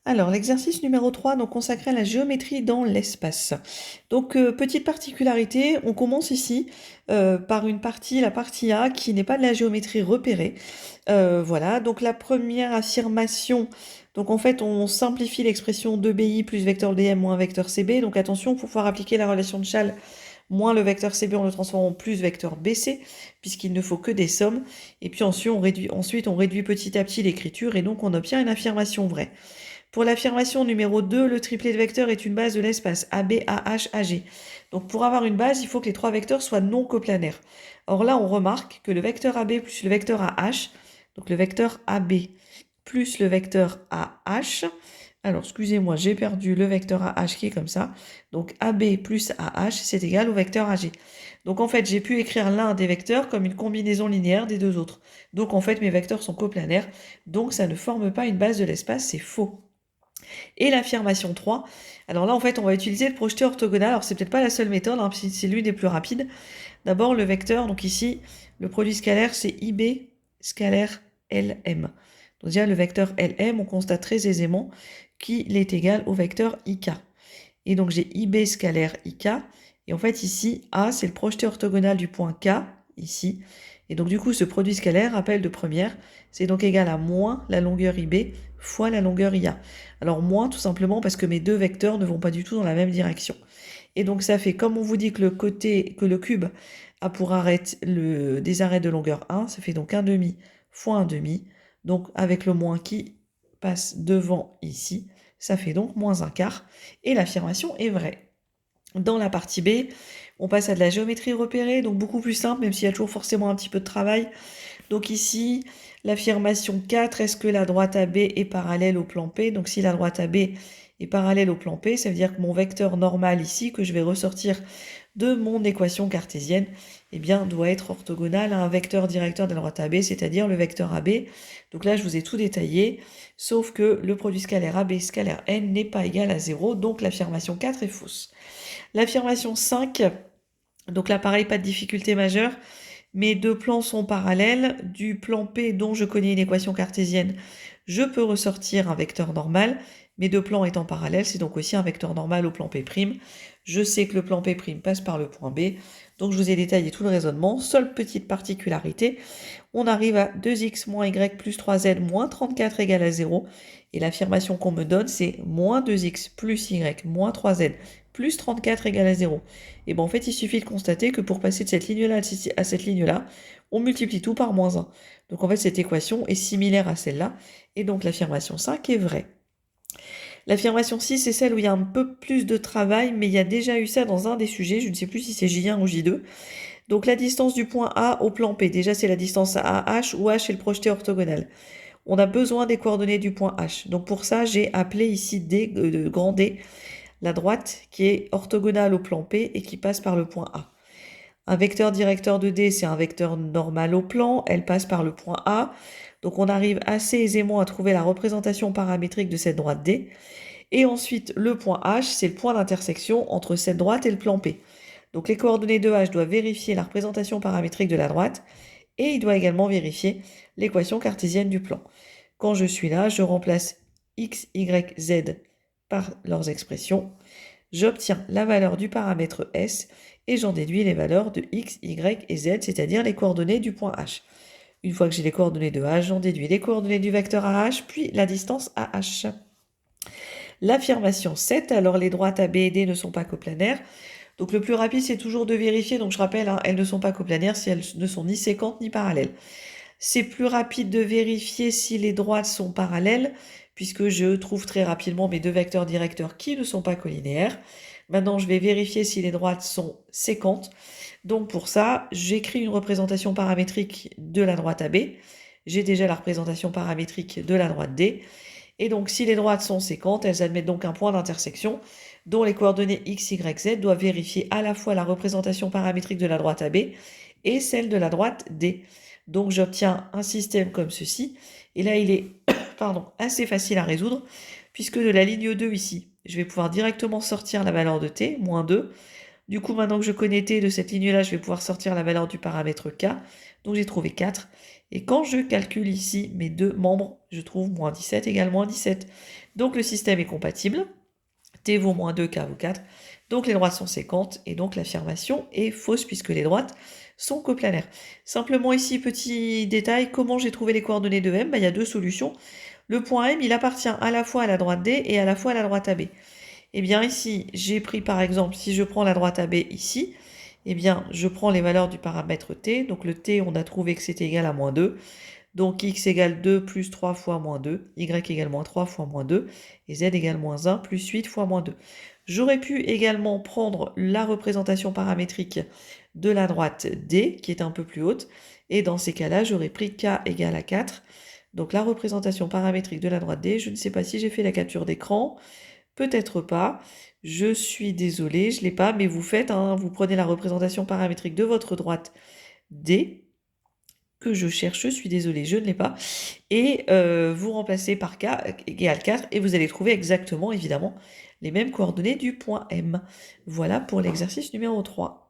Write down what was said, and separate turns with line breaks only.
Alors, l'exercice numéro 3, donc consacré à la géométrie dans l'espace. Donc, petite particularité, on commence ici par une partie, la partie A, qui n'est pas de la géométrie repérée. Voilà, donc la première affirmation, donc en fait, on simplifie l'expression 2bi plus vecteur dm moins vecteur cb. Donc attention, pour pouvoir appliquer la relation de Chasles, moins le vecteur cb, on le transforme en plus vecteur bc, puisqu'il ne faut que des sommes. Et puis ensuite, on réduit petit à petit l'écriture, et donc on obtient une affirmation vraie. Pour l'affirmation numéro 2, le triplet de vecteurs est une base de l'espace AB, AH, AG. Donc pour avoir une base, il faut que les trois vecteurs soient non coplanaires. Or là, on remarque que le vecteur AB plus le vecteur AH, donc le vecteur AB plus le vecteur AH, alors excusez-moi, j'ai perdu le vecteur AH qui est comme ça, donc AB plus AH, c'est égal au vecteur AG. Donc en fait, j'ai pu écrire l'un des vecteurs comme une combinaison linéaire des deux autres. Donc en fait, mes vecteurs sont coplanaires, donc ça ne forme pas une base de l'espace, c'est faux. Et l'affirmation 3, alors là en fait on va utiliser le projeté orthogonal, alors c'est peut-être pas la seule méthode, hein, c'est l'une des plus rapides. D'abord le vecteur, donc ici le produit scalaire c'est IB scalaire LM. Donc déjà le vecteur LM, on constate très aisément qu'il est égal au vecteur IK. Et donc j'ai IB scalaire IK, et en fait ici A c'est le projeté orthogonal du point K, ici, et donc du coup ce produit scalaire, rappel de première, c'est donc égal à moins la longueur IB fois la longueur IA. Alors moins tout simplement parce que mes deux vecteurs ne vont pas du tout dans la même direction. Et donc ça fait, comme on vous dit que le cube a pour arête des arêtes de longueur 1, ça fait donc 1 demi fois 1 demi, donc avec le moins qui passe devant ici, ça fait donc moins un quart, et l'affirmation est vraie. Dans la partie B, on passe à de la géométrie repérée, donc beaucoup plus simple, même s'il y a toujours forcément un petit peu de travail. Donc ici, l'affirmation 4, est-ce que la droite AB est parallèle au plan P? Donc si la droite AB est parallèle au plan P, ça veut dire que mon vecteur normal ici, que je vais ressortir de mon équation cartésienne, eh bien, doit être orthogonal à un vecteur directeur de la droite AB, c'est-à-dire le vecteur AB. Donc là, je vous ai tout détaillé, sauf que le produit scalaire AB scalaire N n'est pas égal à 0, donc l'affirmation 4 est fausse. L'affirmation 5, donc là, pareil, pas de difficulté majeure. Mes deux plans sont parallèles. Du plan P dont je connais une équation cartésienne, je peux ressortir un vecteur normal. Mes deux plans étant parallèles, c'est donc aussi un vecteur normal au plan P'. Je sais que le plan P' passe par le point B. Donc je vous ai détaillé tout le raisonnement. Seule petite particularité, on arrive à 2x moins y plus 3z moins 34 égale à 0. Et l'affirmation qu'on me donne, c'est moins 2x plus y moins 3z plus 34 égale à 0. Et bien en fait, il suffit de constater que pour passer de cette ligne-là à cette ligne-là, on multiplie tout par moins 1. Donc en fait, cette équation est similaire à celle-là. Et donc l'affirmation 5 est vraie. L'affirmation 6, c'est celle où il y a un peu plus de travail, mais il y a déjà eu ça dans un des sujets. Je ne sais plus si c'est J1 ou J2. Donc la distance du point A au plan P, déjà c'est la distance AH, où H est le projeté orthogonal. On a besoin des coordonnées du point H. Donc pour ça, j'ai appelé ici D, grand D, la droite qui est orthogonale au plan P et qui passe par le point A. Un vecteur directeur de D, c'est un vecteur normal au plan, elle passe par le point A. Donc on arrive assez aisément à trouver la représentation paramétrique de cette droite D. Et ensuite, le point H, c'est le point d'intersection entre cette droite et le plan P. Donc les coordonnées de H doivent vérifier la représentation paramétrique de la droite et il doit également vérifier l'équation cartésienne du plan. Quand je suis là, je remplace x, y, z par leurs expressions. J'obtiens la valeur du paramètre S et j'en déduis les valeurs de x, y et z, c'est-à-dire les coordonnées du point H. Une fois que j'ai les coordonnées de H, j'en déduis les coordonnées du vecteur AH, puis la distance AH. L'affirmation 7, alors les droites AB et D ne sont pas coplanaires. Donc le plus rapide, c'est toujours de vérifier. Donc je rappelle, hein, elles ne sont pas coplanaires si elles ne sont ni séquentes ni parallèles. C'est plus rapide de vérifier si les droites sont parallèles, puisque je trouve très rapidement mes deux vecteurs directeurs qui ne sont pas collinéaires. Maintenant, je vais vérifier si les droites sont séquentes. Donc pour ça, j'écris une représentation paramétrique de la droite AB. J'ai déjà la représentation paramétrique de la droite D. Et donc, si les droites sont séquentes, elles admettent donc un point d'intersection dont les coordonnées x, y, z doivent vérifier à la fois la représentation paramétrique de la droite AB et celle de la droite D. Donc, j'obtiens un système comme ceci. Et là, il est assez facile à résoudre, puisque de la ligne 2 ici, je vais pouvoir directement sortir la valeur de t, moins 2. Du coup, maintenant que je connais t de cette ligne-là, je vais pouvoir sortir la valeur du paramètre k. Donc, j'ai trouvé 4. Et quand je calcule ici mes deux membres, je trouve moins 17 égale moins 17. Donc le système est compatible. T vaut moins 2, K vaut 4. Donc les droites sont séquentes et donc l'affirmation est fausse puisque les droites sont coplanaires. Simplement ici, petit détail, comment j'ai trouvé les coordonnées de M? Il y a deux solutions. Le point M, il appartient à la fois à la droite D et à la fois à la droite AB. Eh bien ici, j'ai pris par exemple, si je prends la droite AB ici, eh bien je prends les valeurs du paramètre T. Donc le T, on a trouvé que c'était égal à moins 2. Donc x égale 2 plus 3 fois moins 2, y égale moins 3 fois moins 2, et z égale moins 1 plus 8 fois moins 2. J'aurais pu également prendre la représentation paramétrique de la droite D, qui est un peu plus haute, et dans ces cas-là, j'aurais pris k égale à 4. Donc la représentation paramétrique de la droite D, je ne sais pas si j'ai fait la capture d'écran, peut-être pas, je suis désolée, je ne l'ai pas, mais vous faites, vous prenez la représentation paramétrique de votre droite D, que je cherche, je suis désolée, je ne l'ai pas, et vous remplacez par k égale 4, et vous allez trouver exactement, évidemment, les mêmes coordonnées du point M. Voilà pour l'exercice numéro 3.